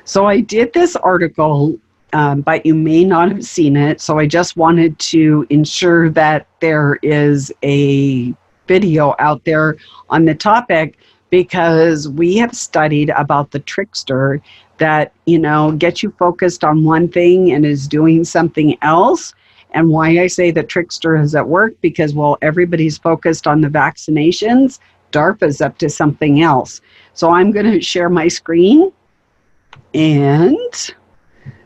So I did this article, but you may not have seen it. So I just wanted to ensure that there is a video out there on the topic, because we have studied about the trickster that, gets you focused on one thing and is doing something else. And why I say the trickster is at work, because while everybody's focused on the vaccinations, DARPA's up to something else. So I'm going to share my screen. And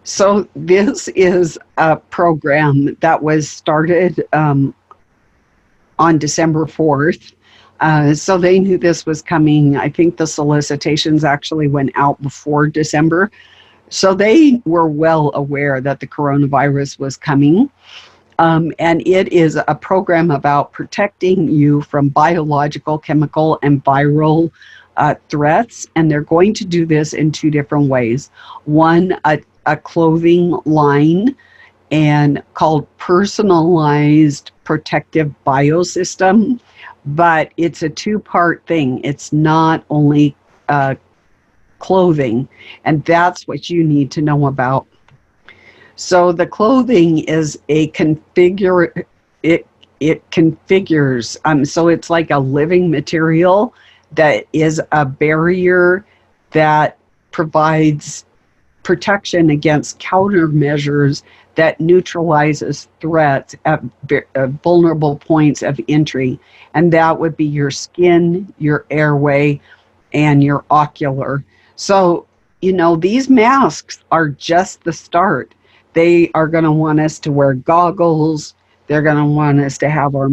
so this is a program that was started on December 4th. So they knew this was coming. I think the solicitations actually went out before December. So they were well aware that the coronavirus was coming. And it is a program about protecting you from biological, chemical, and viral threats. And they're going to do this in two different ways. One, a clothing line and called Personalized Protective Biosystem. But it's a two-part thing. It's not only clothing, and that's what you need to know about. So the clothing is it configures, so it's like a living material that is a barrier that provides protection against countermeasures that neutralizes threats at vulnerable points of entry. And that would be your skin, your airway, and your ocular. So, these masks are just the start. They are going to want us to wear goggles. They're going to want us to have our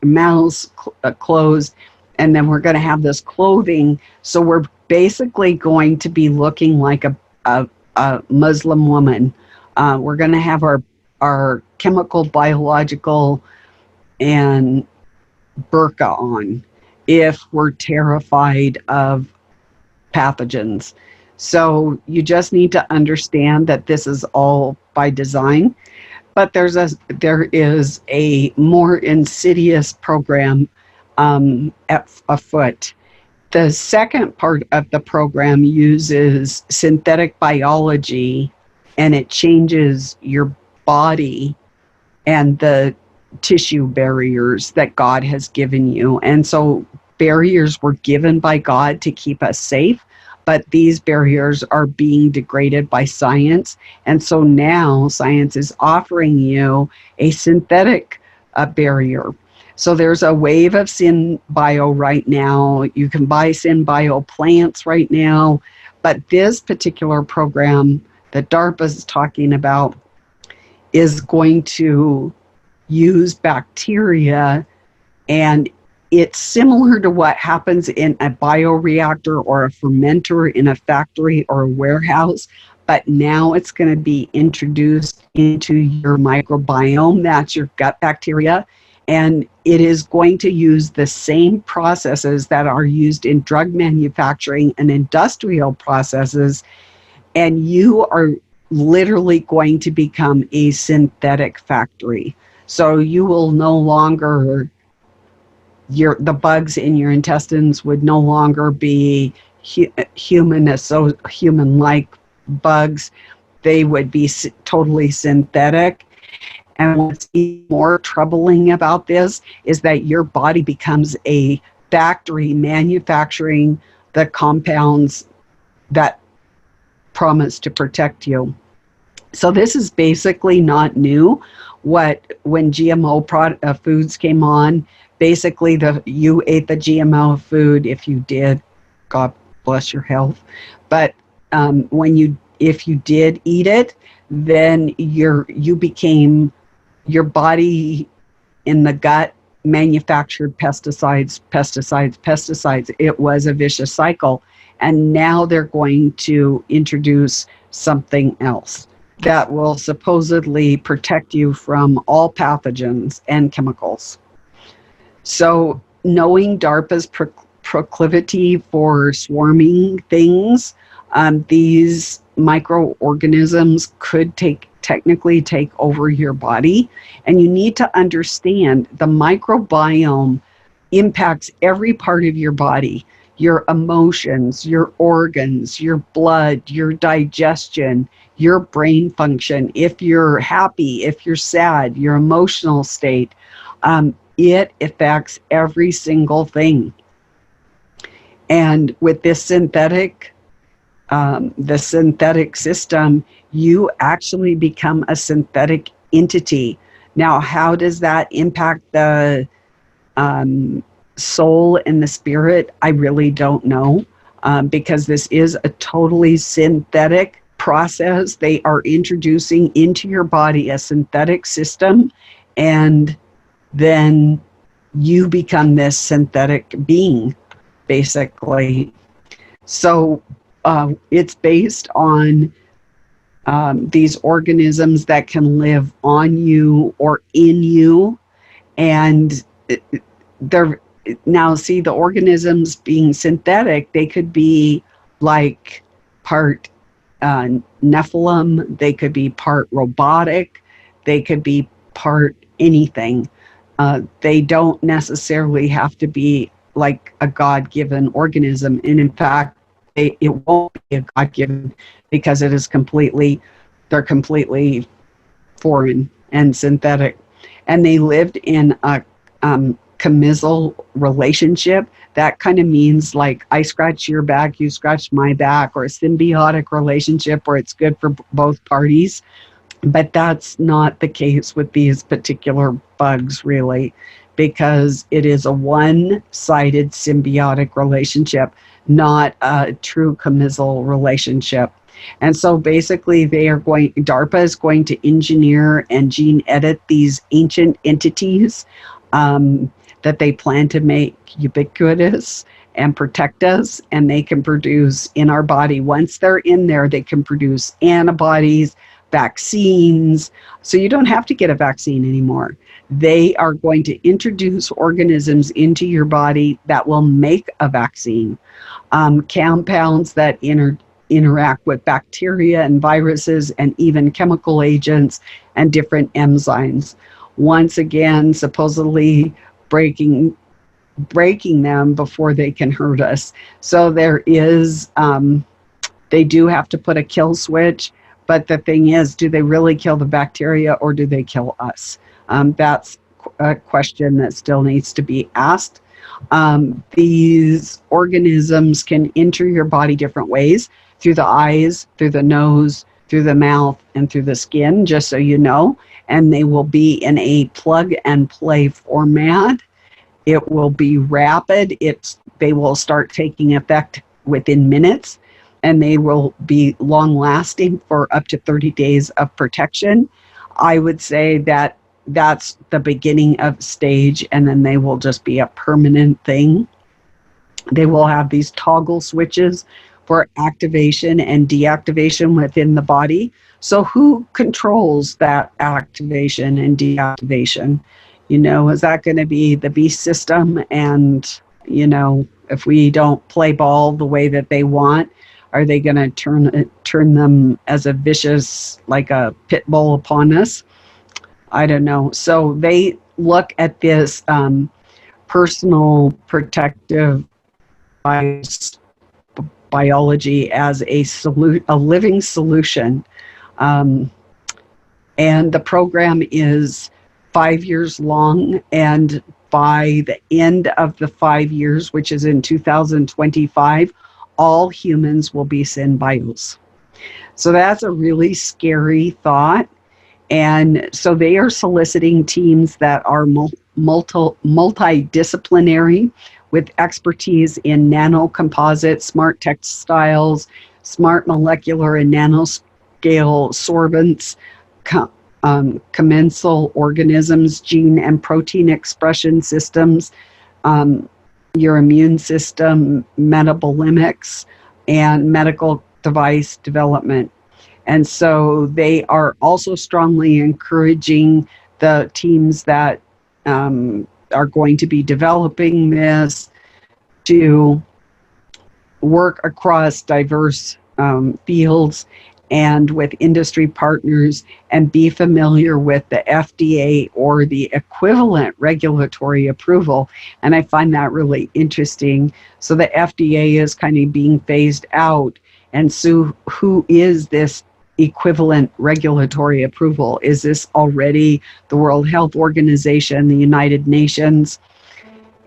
mouths closed. And then we're going to have this clothing. So we're basically going to be looking like a Muslim woman. We're going to have our chemical, biological, and burqa on if we're terrified of pathogens. So you just need to understand that this is all by design, but there is a more insidious program afoot. The second part of the program uses synthetic biology, and it changes your body and the tissue barriers that God has given you. And so barriers were given by God to keep us safe, but these barriers are being degraded by science. And so now science is offering you a synthetic barrier. So there's a wave of SynBio right now. You can buy SynBio plants right now, but this particular program that DARPA is talking about is going to use bacteria, and it's similar to what happens in a bioreactor or a fermenter in a factory or a warehouse, but now it's going to be introduced into your microbiome. That's your gut bacteria. And it is going to use the same processes that are used in drug manufacturing and industrial processes. And you are literally going to become a synthetic factory. So you will no longer, the bugs in your intestines would no longer be human-like bugs. They would be totally synthetic. And what's even more troubling about this is that your body becomes a factory manufacturing the compounds that promise to protect you. So this is basically not new. When GMO foods came on, basically you ate the GMO food. If you did, God bless your health. But if you did eat it, then your body in the gut manufactured pesticides. It was a vicious cycle. And now they're going to introduce something else that will supposedly protect you from all pathogens and chemicals. So knowing DARPA's proclivity for swarming things, these microorganisms could technically take over your body. And you need to understand the microbiome impacts every part of your body. your emotions, your organs, your blood, your digestion, your brain function, if you're happy, if you're sad, your emotional state. It affects every single thing. And with this the synthetic system, you actually become a synthetic entity. Now, how does that impact the soul and the spirit? I really don't know, because this is a totally synthetic process. They are introducing into your body a synthetic system, and then you become this synthetic being, basically. So it's based on these organisms that can live on you or in you. And they're now, see, the organisms being synthetic, they could be like part Nephilim, they could be part robotic, they could be part anything. They don't necessarily have to be like a God-given organism. And in fact, it won't be a God-given, because it is they're completely foreign and synthetic. And they lived in a commisal relationship. That kind of means like I scratch your back, you scratch my back, or a symbiotic relationship where it's good for both parties. But that's not the case with these particular bugs, really, because it is a one-sided symbiotic relationship, not a true commisal relationship. And so basically DARPA is going to engineer and gene edit these ancient entities that they plan to make ubiquitous and protect us, and they can produce in our body. Once they're in there, they can produce antibodies, vaccines. So you don't have to get a vaccine anymore. They are going to introduce organisms into your body that will make a vaccine. Compounds that interact with bacteria and viruses and even chemical agents and different enzymes. Once again, supposedly breaking them before they can hurt us. So there is, they do have to put a kill switch, but the thing is, do they really kill the bacteria or do they kill us? That's a question that still needs to be asked. These organisms can enter your body different ways, through the eyes, through the nose, through the mouth, and through the skin, just so you know. And they will be in a plug and play format. It will be rapid. They will start taking effect within minutes, and they will be long lasting for up to 30 days of protection. I would say that that's the beginning of stage, and then they will just be a permanent thing. They will have these toggle switches for activation and deactivation within the body. So who controls that activation and deactivation? You know, is that going to be the beast system? And, you know, if we don't play ball the way that they want, are they going to turn them as a vicious, like a pit bull upon us? I don't know. So they look at this personal protective biology as a living solution. And the program is 5 years long. And by the end of the 5 years, which is in 2025, all humans will be symbiotes. So that's a really scary thought. And so they are soliciting teams that are multidisciplinary, with expertise in nanocomposites, smart textiles, smart molecular and nanoscale sorbents, commensal organisms, gene and protein expression systems, your immune system, metabolimics, and medical device development. And so they are also strongly encouraging the teams that are going to be developing this to work across diverse fields and with industry partners, and be familiar with the FDA or the equivalent regulatory approval. And I find that really interesting. So the FDA is kind of being phased out. And so who is this equivalent regulatory approval? Is this already the World Health Organization, the United Nations?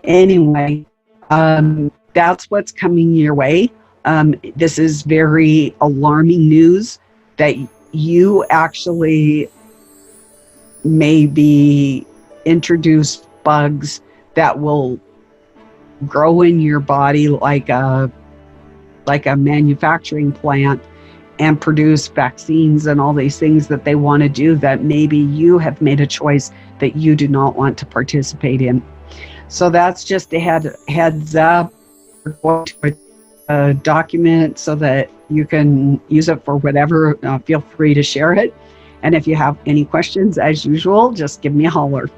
Anyway, that's what's coming your way. This is very alarming news that you actually maybe introduce bugs that will grow in your body like a manufacturing plant and produce vaccines and all these things that they want to do that maybe you have made a choice that you do not want to participate in. So that's just a heads up. We're going to a document so that you can use it for whatever. Feel free to share it. And if you have any questions, as usual, just give me a holler.